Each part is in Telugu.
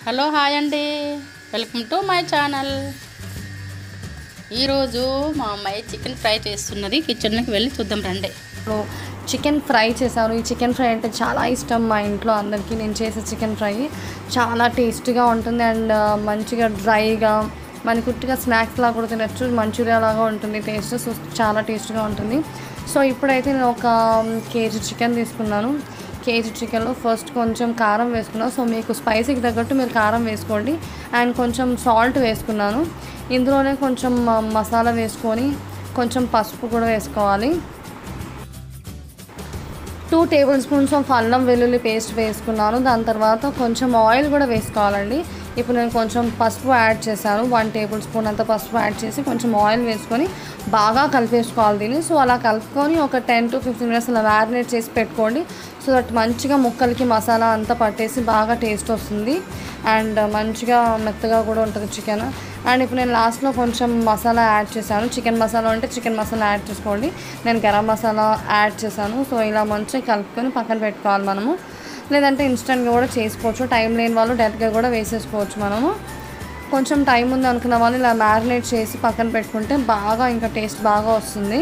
హలో హాయ్ అండి, వెల్కమ్ టు మై ఛానల్. ఈరోజు మా అమ్మాయి చికెన్ ఫ్రై చేస్తున్నది. కిచెన్కి వెళ్ళి చూద్దాం రండి. చికెన్ ఫ్రై చేశాను. ఈ చికెన్ ఫ్రై అంటే చాలా ఇష్టం మా ఇంట్లో అందరికీ. నేను చేసే చికెన్ ఫ్రై చాలా టేస్టీగా ఉంటుంది అండ్ మంచిగా డ్రైగా మనకి కుట్టిగా స్నాక్స్ లాగా కూడా తినచ్చు. మంచూరియా లాగా ఉంటుంది టేస్ట్. సో చాలా టేస్ట్గా ఉంటుంది. సో ఇప్పుడైతే నేను ఒక కేజీ చికెన్ తీసుకున్నాను. కేజీ చికెన్లో ఫస్ట్ కొంచెం కారం వేసుకున్నాను. సో మీకు స్పైసీకి తగ్గట్టు మీరు కారం వేసుకోండి. అండ్ కొంచెం సాల్ట్ వేసుకున్నాను. ఇందులోనే కొంచెం మసాలా వేసుకొని కొంచెం పసుపు కూడా వేసుకోవాలి. 2 టేబుల్ స్పూన్స్ ఆఫ్ అల్లం వెల్లుల్లి పేస్ట్ వేసుకున్నాను. దాని తర్వాత కొంచెం ఆయిల్ కూడా వేసుకోవాలండి. ఇప్పుడు నేను కొంచెం పసుపు యాడ్ చేశాను. 1 టేబుల్ స్పూన్ అంత పసుపు యాడ్ చేసి కొంచెం ఆయిల్ వేసుకొని బాగా కలిపేసుకోవాలి దీన్ని. సో అలా కలుపుకొని ఒక 10 to 15 మినిట్స్ అలా మ్యారినేట్ చేసి పెట్టుకోండి. సో దట్ మంచిగా ముక్కలకి మసాలా అంతా పట్టేసి బాగా టేస్ట్ వస్తుంది అండ్ మంచిగా మెత్తగా కూడా ఉంటుంది చికెన్. అండ్ ఇప్పుడు నేను లాస్ట్లో కొంచెం మసాలా యాడ్ చేశాను. చికెన్ మసాలా అంటే చికెన్ మసాలా యాడ్ చేసుకోండి. నేను గరం మసాలా యాడ్ చేశాను. సో ఇలా మంచిగా కలుపుకొని పక్కన పెట్టుకోవాలి మనము. లేదంటే ఇన్స్టెంట్గా కూడా చేసుకోవచ్చు. టైం లేని వాళ్ళు డైరెక్ట్గా కూడా వేసేసుకోవచ్చు మనము. కొంచెం టైం ఉంది అనుకున్న వాళ్ళు ఇలా మ్యారినేట్ చేసి పక్కన పెట్టుకుంటే బాగా ఇంకా టేస్ట్ బాగా వస్తుంది.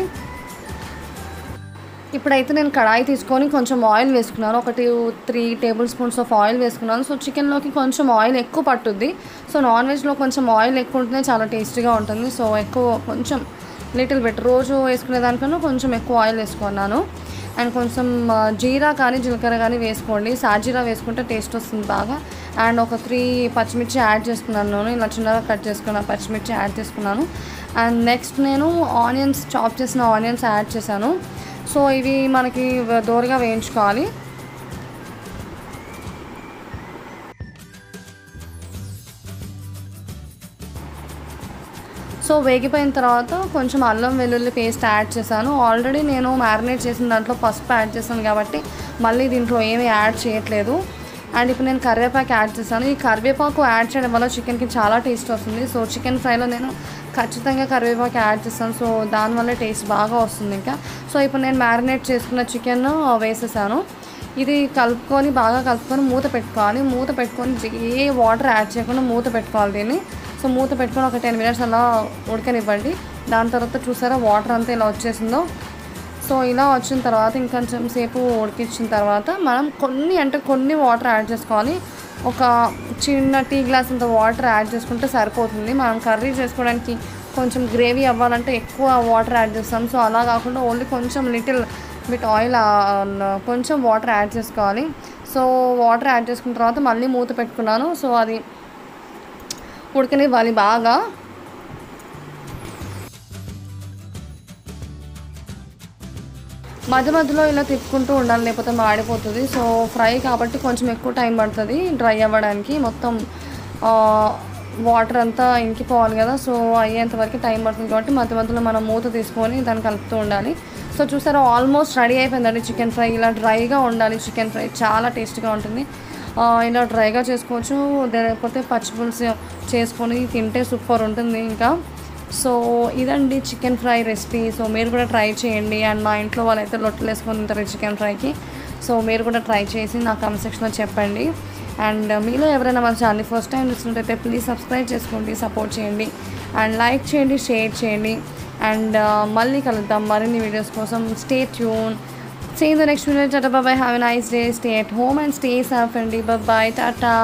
ఇప్పుడైతే నేను కడాయి తీసుకొని కొంచెం ఆయిల్ వేసుకున్నాను. 3 టేబుల్ స్పూన్స్ ఆఫ్ ఆయిల్ వేసుకున్నాను. సో చికెన్లోకి కొంచెం ఆయిల్ ఎక్కువ పట్టుద్ది. సో నాన్ వెజ్లో కొంచెం ఆయిల్ ఎక్కువ ఉంటేనే చాలా టేస్టీగా ఉంటుంది. సో ఎక్కువ కొంచెం లిటిల్ బిట్ రోజు వేసుకునే దానికన్నా కొంచెం ఎక్కువ ఆయిల్ వేసుకున్నాను. అండ్ కొంచెం జీరా కానీ జీలకర్ర కానీ వేసుకోండి. సాజీరా వేసుకుంటే టేస్ట్ వస్తుంది బాగా. అండ్ ఒక 3 పచ్చిమిర్చి యాడ్ చేసుకున్నాను. నేను ఇలా చిన్నగా కట్ చేసుకున్న పచ్చిమిర్చి యాడ్ చేసుకున్నాను. అండ్ నెక్స్ట్ నేను ఆనియన్స్, చాప్ చేసిన ఆనియన్స్ యాడ్ చేశాను. సో ఇవి మనకి దోరగా వేయించుకోవాలి. సో వేగిపోయిన తర్వాత కొంచెం అల్లం వెల్లుల్లి పేస్ట్ యాడ్ చేశాను. ఆల్రెడీ నేను మ్యారినేట్ చేసిన దాంట్లో పసుపు యాడ్ చేశాను కాబట్టి మళ్ళీ దీంట్లో ఏమీ యాడ్ చేయట్లేదు. అండ్ ఇప్పుడు నేను కరివేపాకు యాడ్ చేశాను. ఈ కరివేపాకు యాడ్ చేయడం వల్ల చికెన్కి చాలా టేస్ట్ వస్తుంది. సో చికెన్ ఫ్రైలో నేను ఖచ్చితంగా కరివేపాకు యాడ్ చేస్తాను. సో దానివల్ల టేస్ట్ బాగా వస్తుంది ఇంకా. సో ఇప్పుడు నేను మ్యారినేట్ చేసుకున్న చికెన్ వేసేసాను. ఇది కలుపుకొని బాగా కలుపుకొని మూత పెట్టుకోవాలి. మూత పెట్టుకొని ఏ వాటర్ యాడ్ చేయకుండా మూత పెట్టుకోవాలి దీన్ని. సో మూత పెట్టుకొని ఒక 10 మినిట్స్ అలా ఉడకనివ్వండి. దాని తర్వాత చూసారా వాటర్ అంతా ఇలా వచ్చేసిందో. సో ఇలా వచ్చిన తర్వాత ఇంకొంచెం సేపు ఉడికించిన తర్వాత మనం కొన్ని వాటర్ యాడ్ చేసుకోవాలి. ఒక చిన్న టీ గ్లాస్ అంత వాటర్ యాడ్ చేసుకుంటే సరిపోతుంది. మనం కర్రీ చేసుకోవడానికి కొంచెం గ్రేవీ అవ్వాలంటే ఎక్కువ వాటర్ యాడ్ చేస్తాం. సో అలా కాకుండా ఓన్లీ కొంచెం లిటిల్ బిట్ ఆయిల్ కొంచెం వాటర్ యాడ్ చేసుకోవాలి. సో వాటర్ యాడ్ చేసుకున్న తర్వాత మళ్ళీ మూత పెట్టుకున్నాను. సో అది ఉడకనివ్వాలి బాగా. మధ్య మధ్యలో ఇలా తిప్పుకుంటూ ఉండాలి, లేకపోతే మాడిపోతుంది. సో ఫ్రై కాబట్టి కొంచెం ఎక్కువ టైం పడుతుంది డ్రై అవ్వడానికి. మొత్తం వాటర్ అంతా ఇంకిపోవాలి కదా. సో అయ్యేంత వరకు టైం పడుతుంది కాబట్టి మధ్య మధ్యలో మనం మూత తీసుకొని దాన్ని కలుపుతూ ఉండాలి. సో చూసారా ఆల్మోస్ట్ రెడీ అయిపోయిందండి చికెన్ ఫ్రై. ఇలా డ్రైగా ఉండాలి చికెన్ ఫ్రై, చాలా టేస్ట్గా ఉంటుంది. ఇలా డ్రైగా చేసుకోవచ్చు, లేకపోతే పచ్చిపులుసు చేసుకొని తింటే సూపర్ ఉంటుంది ఇంకా. సో ఇదండి చికెన్ ఫ్రై రెసిపీ. సో మీరు కూడా ట్రై చేయండి. అండ్ మా ఇంట్లో వాళ్ళైతే లొట్టలు వేసుకొని తింటారు చికెన్ ఫ్రైకి. సో మీరు కూడా ట్రై చేసి నా కామెంట్ సెక్షన్లో చెప్పండి. అండ్ మీలో ఎవరైనా మన ఛానల్ని ఫస్ట్ టైం చూసినట్టయితే ప్లీజ్ సబ్స్క్రైబ్ చేసుకోండి, సపోర్ట్ చేయండి అండ్ లైక్ చేయండి, షేర్ చేయండి. అండ్ మళ్ళీ కలుద్దాం మరిన్ని వీడియోస్ కోసం. Stay tune. See you in the next video. Tata, bye bye. Have a nice day. Stay at home and stay safe. And bye bye. Tata.